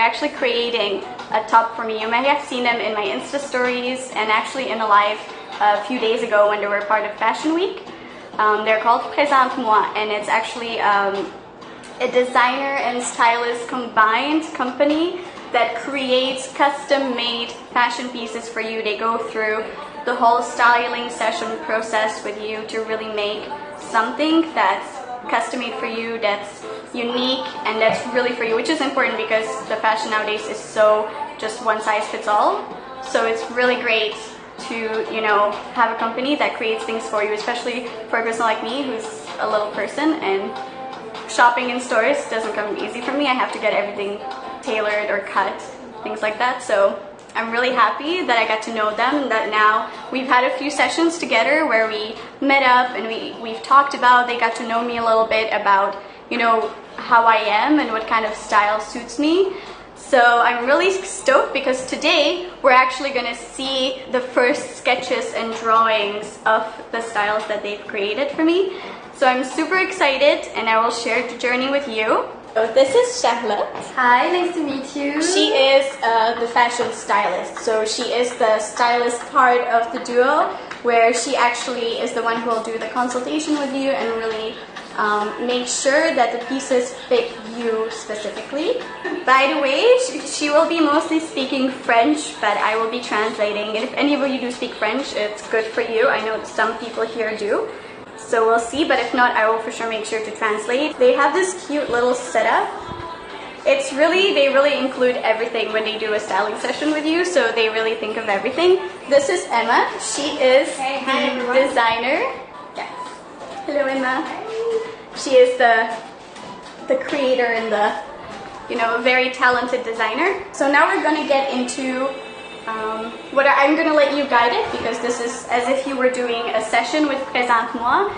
actually creating a top for me. You may have seen them in my Insta stories and actually in a live a few days ago when they were part of Fashion Week. They're called Presente-Moi, and it's actually a designer and stylist combined company that creates custom-made fashion pieces for you. They go through the whole styling session process with you to really make something that's custom-made for you, that's unique, and that's really for you, which is important because the fashion nowadays is so just one size fits all. So it's really great to, you know, have a company that creates things for you, especially for a person like me who's a little person, and shopping in stores doesn't come easy for me. I have to get everything tailored or cut, things like that. So I'm really happy that I got to know them, that now we've had a few sessions together where we met up and we've talked about, they got to know me a little bit about, you know, how I am and what kind of style suits me. So I'm really stoked because today we're actually going to see the first sketches and drawings of the styles that they've created for me. So I'm super excited and I will share the journey with you. So this is Charlotte. Hi, nice to meet you. She is the fashion stylist. So she is the stylist part of the duo, where she actually is the one who will do the consultation with you and really make sure that the pieces fit you specifically. By the way, she will be mostly speaking French, but I will be translating. And if any of you do speak French, it's good for you. I know some people here do. So we'll see, but if not, I will for sure make sure to translate. They have this cute little setup. It's really, they really include everything when they do a styling session with you, so they really think of everything. This is Emma. She is the designer. Yes. Hello, Emma. Hi. She is the creator and the, you know, very talented designer. So now we're going to get into I'm going to let you guide it, because this is as if you were doing a session with Presente-Moi.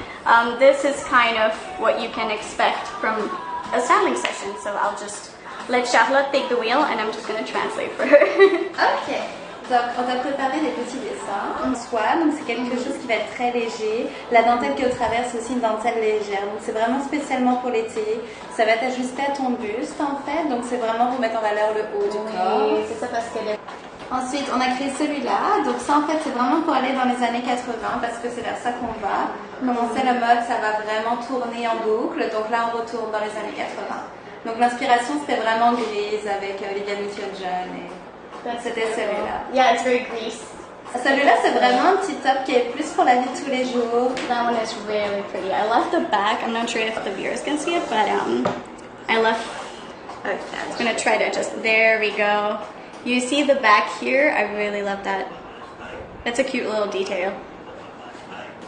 This is kind of what you can expect from a styling session. So I'll just let Charlotte take the wheel and I'm just going to translate for her. Ok. Donc, on t'a préparé des petits dessins en soie, donc c'est quelque chose qui va être très léger. La dentelle qui est au travers, c'est aussi une dentelle légère, donc c'est vraiment spécialement pour l'été. Ça va t'ajuster à ton buste en fait, donc c'est vraiment pour mettre en valeur le haut du corps. Oui, c'est ça, parce qu'elle est... Ensuite, on a créé celui-là. Donc ça, en fait, c'est vraiment pour aller dans les années 80 parce que c'est vers ça qu'on va. Comme on sait, le mode, ça va vraiment tourner en boucle. Donc là, on retourne dans les années 80. Donc l'inspiration, c'était vraiment grise avec Olivia Newton-John. C'était celui-là. Yeah, it's very grease. Celui-là, c'est vraiment un petit top qui est plus pour la vie de tous les jours. That one is really pretty. I love the back. I'm not sure if the viewers can see it, but I love... Okay, I'm going to try to just... There we go. You see the back here? I really love that. That's a cute little detail.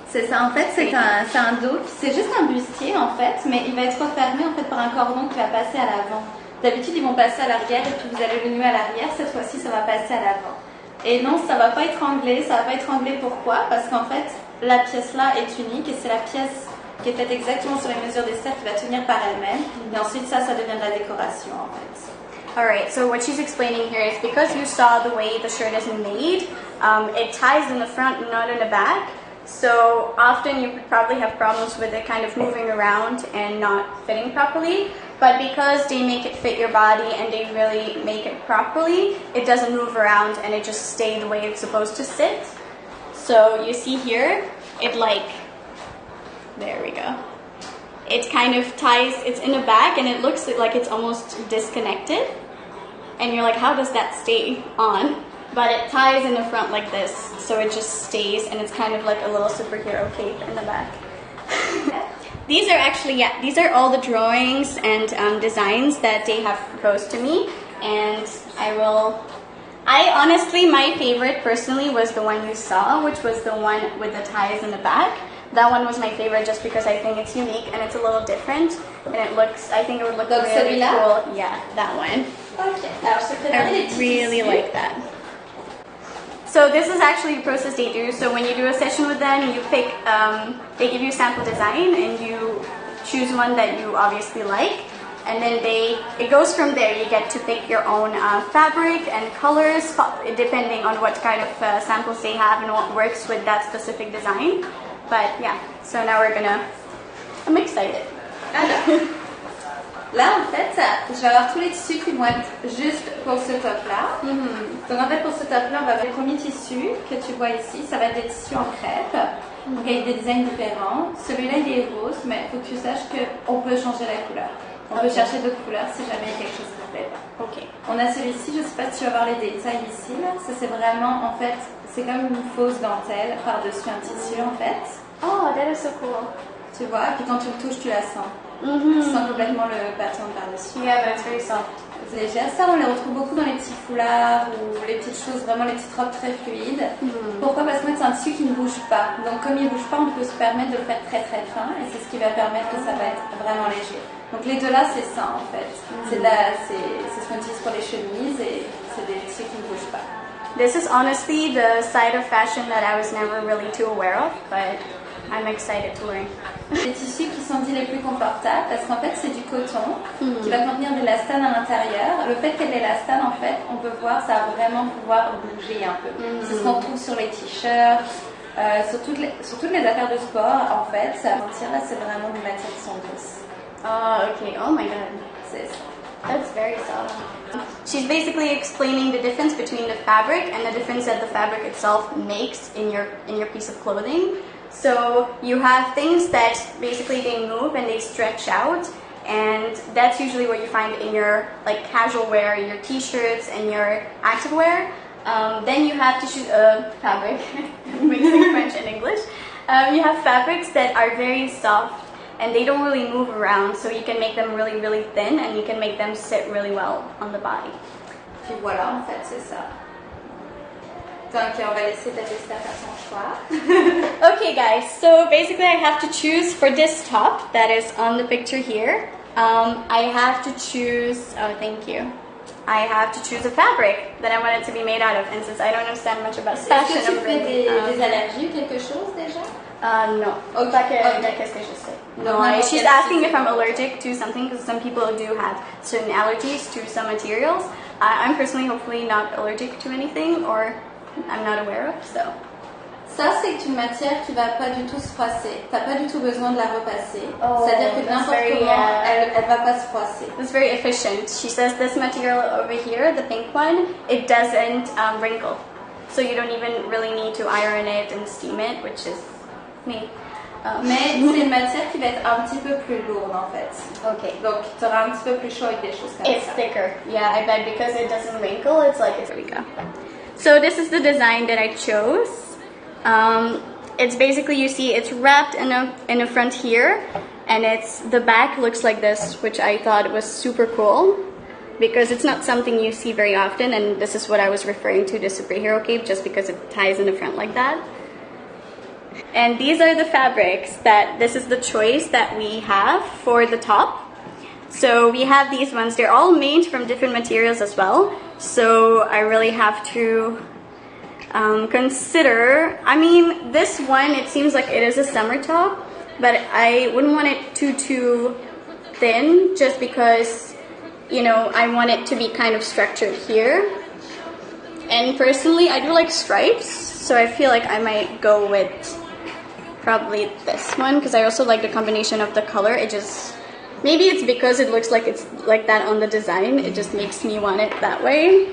C'est ça, en fait, c'est un dos, c'est juste un bustier en fait, mais il va être refermé en fait par un cordon qui va passer à l'avant. D'habitude, ils vont passer à l'arrière et puis vous allez le nouer à l'arrière. Cette fois-ci, ça va passer à l'avant. Et non, ça va pas étrangler. Ça va pas étrangler, pourquoi? Parce qu'en fait, la pièce là est unique et c'est la pièce qui est faite exactement sur les mesures des cercles qui va tenir par elle-même. Et ensuite, ça devient de la décoration en fait. Alright, so what she's explaining here is because you saw the way the shirt is made, it ties in the front, not in the back. So often you could probably have problems with it kind of moving around and not fitting properly. But because they make it fit your body and they really make it properly, it doesn't move around and it just stays the way it's supposed to sit. So you see here, it like, there we go. It kind of ties, it's in the back and it looks like it's almost disconnected. And you're like, how does that stay on? But it ties in the front like this, so it just stays, and it's kind of like a little superhero cape in the back. These are actually, yeah, these are all the drawings and designs that they have proposed to me. And I honestly, my favorite personally was the one you saw, which was the one with the ties in the back. That one was my favorite just because I think it's unique and it's a little different. And it looks, I think it would look really cool. Yeah, that one. Okay. I really like that. So this is actually the process they do. So when you do a session with them, you pick, they give you a sample design and you choose one that you obviously like. And then it goes from there. You get to pick your own fabric and colors depending on what kind of samples they have and what works with that specific design. But yeah, so now I'm excited. Là, en fait, je vais avoir tous les tissus qui vont être juste pour ce top-là. Donc, en fait, pour ce top-là, on va avoir les premiers tissus que tu vois ici. Ça va être des tissus en crêpe, donc avec des designs différents. Celui-là, il est rose, mais il faut que tu saches qu'on peut changer la couleur. On peut chercher d'autres couleurs si jamais il y a quelque chose qui ne plaît pas. On a celui-ci, je ne sais pas si tu vas voir les détails ici. Là. Ça, c'est vraiment, en fait, c'est comme une fausse dentelle par-dessus un tissu, en fait. Oh, that is so cool. Tu vois, puis quand tu le touches, tu la sens. Tu sens complètement le pattern par-dessus. Yeah, but it's very soft. C'est légère. Ça, on les retrouve beaucoup dans les petits foulards ou les petites choses, vraiment les petites robes très fluides. Pourquoi? Parce que c'est un tissu qui ne bouge pas. Donc, comme il ne bouge pas, on peut se permettre de le faire très très fin et c'est ce qui va permettre que ça va être vraiment léger. Donc, les deux là, c'est ça en fait. C'est ce qu'on utilise pour les chemises et c'est des tissus qui ne bougent pas. This is honestly the side of fashion that I was never really too aware of, but I'm excited to learn. Les tissus qui sont dits les plus confortables parce qu'en fait c'est du coton qui va contenir de l'élastane à l'intérieur. Le fait qu'il y ait de l'élastane, en fait, on peut voir, ça va vraiment pouvoir bouger un peu. C'est ce qu'on trouve sur les t-shirts, sur toutes les affaires de sport. En fait, ça va sentir là, c'est vraiment des matières qui sont douces. Oh, okay. Oh my god. C'est ça. That's very soft. She's basically explaining the difference between the fabric and the difference that the fabric itself makes in your piece of clothing. So you have things that basically they move and they stretch out, and that's usually what you find in your like casual wear, your t-shirts and your activewear. Then you have tissue fabric, mixing French and English. You have fabrics that are very soft and they don't really move around, so you can make them really, really thin and you can make them sit really well on the body. Puis voilà, en fait, c'est ça. Donc, on va laisser Batista faire son choix. Okay, guys, so basically I have to choose for this top that is on the picture here. I have to choose, oh, thank you. I have to choose a fabric that I want it to be made out of, and since I don't understand much about fashion, est-ce que tu fais des allergies ou quelque chose déjà? No. Qu'est-ce que je sais? No, she's asking if I'm allergic to something because some people do have certain allergies to some materials. I'm personally hopefully not allergic to anything or I'm not aware of, so. Ça, c'est une matière qui va pas du tout se froisser. T'as pas du tout besoin de la repasser. Oh, c'est-à-dire que n'importe comment, elle va pas se froisser. It's very efficient. She says this material over here, the pink one, it doesn't wrinkle. So you don't even really need to iron it and steam it, which is me. Mais c'est une matière qui va être un petit peu plus lourde en fait. Okay. Donc tu auras un petit peu plus chaud avec des choses comme ça. It's thicker. Yeah, I bet because it doesn't wrinkle, it's like, there we go. So this is the design that I chose. It's basically, you see, it's wrapped in the front here, and the back looks like this, which I thought was super cool because it's not something you see very often, and this is what I was referring to, the superhero cape, just because it ties in the front like that. And these are the fabrics this is the choice that we have for the top. So we have these ones, they're all made from different materials as well, so I really have to consider, I mean, this one, it seems like it is a summer top, but I wouldn't want it too thin, just because, you know, I want it to be kind of structured here. And personally, I do like stripes, so I feel like I might go with probably this one, because I also like the combination of the color. It just, maybe it's because it looks like it's like that on the design, it just makes me want it that way.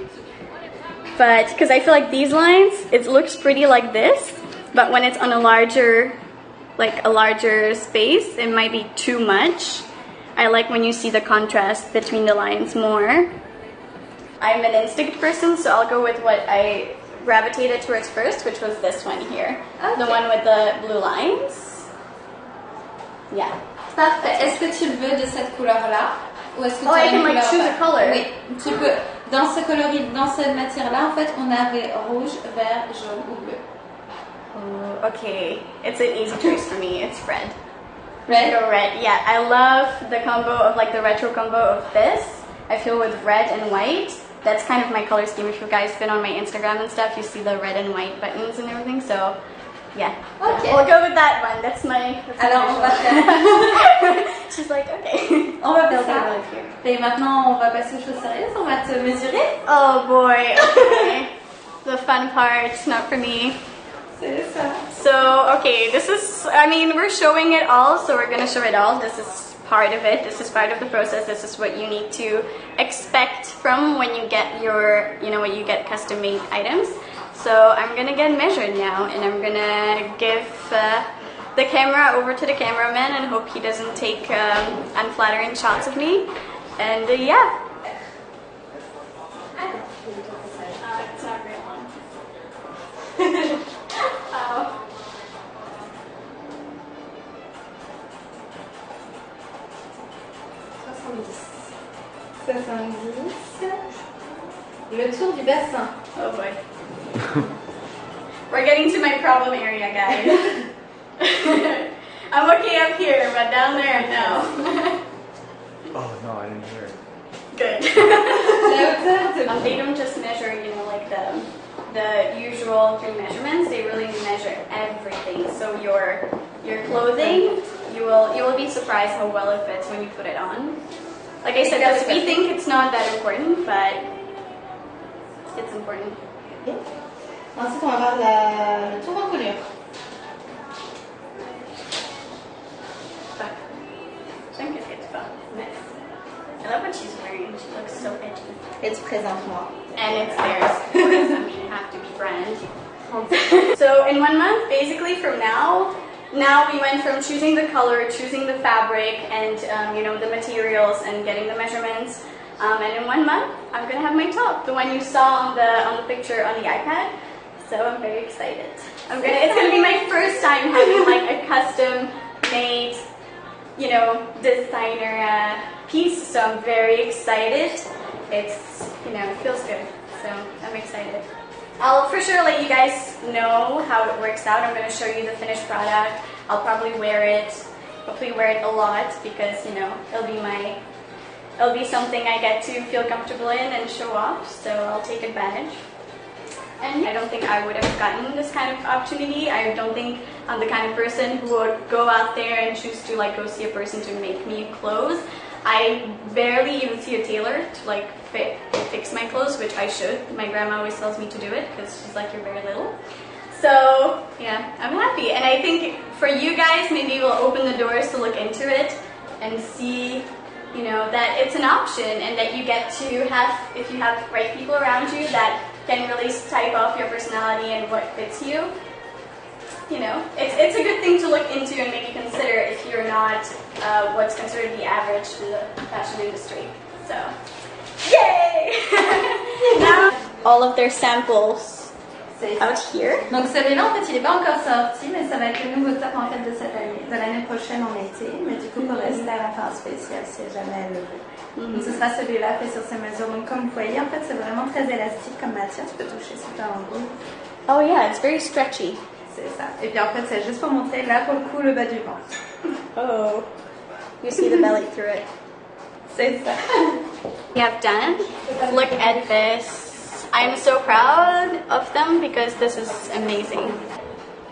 But because I feel like these lines, it looks pretty like this, but when it's on a larger space, it might be too much. I like when you see the contrast between the lines more. I'm an instinct person, so I'll go with what I gravitated towards first, which was this one here. Okay. The one with the blue lines. Yeah. Parfait. Est-ce que tu le veux de cette couleur-là? Ou est-ce que tu I can like choose a color. Oui, tu peux. Dans cette matière-là, en fait, on avait rouge, vert, jaune ou bleu. Oh, okay. It's an easy choice for me. It's red. Red? Go red. Yeah, I love the combo of like the retro combo of this. I feel with red and white. That's kind of my color scheme. If you guys been on my Instagram and stuff, you see the red and white buttons and everything. So, yeah. Okay. We'll go with that one. That's my. Alors, on va faire. She's like, okay. On va faire ça. Et maintenant, on va passer aux choses sérieuses. On va te mesurer. Oh boy. Okay. The fun part, not for me. C'est ça. So, okay, this is, I mean, we're showing it all, so we're gonna show it all. This is part of it. This is part of the process. This is what you need to expect from when you get your, when you get custom made items. So I'm gonna get measured now, and I'm gonna give the camera over to the cameraman and hope he doesn't take unflattering shots of me. And yeah. It's not a real one. Oh. 70. Le tour du bassin. Oh boy. We're getting to my problem area, guys. I'm okay up here, but down there, no. Oh no, I didn't hear it. Good. They don't just measure, like the usual 3 measurements. They really measure everything. So your clothing, you will be surprised how well it fits when you put it on. Like I said, because we think it's not that important, but it's important. Okay. Ensuite, on va voir le tour d'encolure. I think it's fun. Nice. I love what she's wearing. She looks so edgy. It's Presente-Moi. And it's theirs. Of course, I mean, you have to be brand. So in 1 month, basically from now we went from choosing the color, choosing the fabric, and the materials, and getting the measurements. And in 1 month, I'm gonna have my top, the one you saw on the picture on the iPad. So I'm very excited. It's gonna be my first time having like a custom made, designer piece. So I'm very excited. It's, it feels good. So I'm excited. I'll for sure let you guys know how it works out. I'm going to show you the finished product. I'll probably wear it, hopefully wear it a lot, because it'll be something I get to feel comfortable in and show off. So I'll take advantage. And I don't think I would have gotten this kind of opportunity. I don't think I'm the kind of person who would go out there and choose to go see a person to make me clothes. I barely even see a tailor to fix my clothes, which I should. My grandma always tells me to do it because she's like, you're very little. So yeah, I'm happy. And I think for you guys, maybe it will open the doors to look into it and see, that it's an option, and that you get to have, if you have the right people around you that can really type off your personality and what fits you. It's a good thing to look into and maybe consider if you're not what's considered the average in the fashion industry. So, yay! Now, all of their samples out here. Donc celui-là, en fait, il n'est pas encore sorti, mais ça va être le nouveau top en fait de cette année, de l'année prochaine en été. Mais du coup, pour rester à la fin spéciale, si jamais elle le veut. Donc ce sera celui-là fait sur ses mesures. Donc comme vous voyez, en fait, c'est vraiment très élastique comme matière. Tu peux toucher super en gros. Oh yeah, it's very stretchy. C'est ça. Et puis en fait, c'est juste pour montrer là pour le coup le bas du ventre. Oh, you see the belly through it. C'est ça. We have done. Look at this. I'm so proud of them because this is amazing.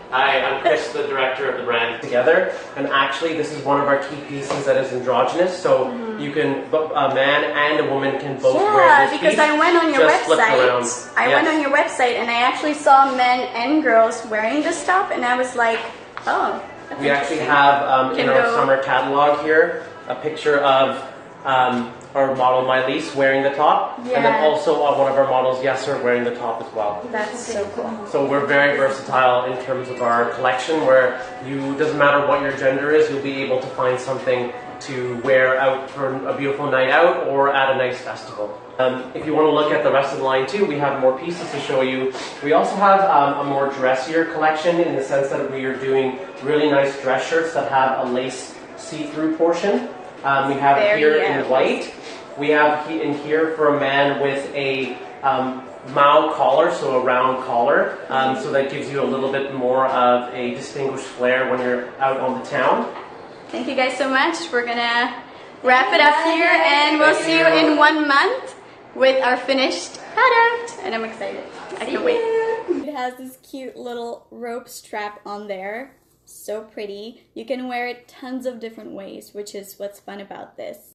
Hi, I'm Chris, the director of the brand. Together, and actually this is one of our key pieces that is androgynous, so you can, a man and a woman can both wear this because piece. I went on your Just website. I went on your website and I actually saw men and girls wearing this top, and I was like, oh. We actually have in our summer catalog here a picture of our model Mylise wearing the top, and then also one of our models Yesser wearing the top as well. That's so cool. So we're very versatile in terms of our collection, where doesn't matter what your gender is, you'll be able to find something to wear out for a beautiful night out or at a nice festival. If you want to look at the rest of the line too, we have more pieces to show you. We also have a more dressier collection in the sense that we are doing really nice dress shirts that have a lace see-through portion. We have it here in white. We have in here for a man with a Mao collar, so a round collar, so that gives you a little bit more of a distinguished flair when you're out on the town. Thank you guys so much. We're gonna wrap it up here, and we'll see you in 1 month with our finished product. And I'm excited. I can't wait. It has this cute little rope strap on there. So pretty. You can wear it tons of different ways, which is what's fun about this.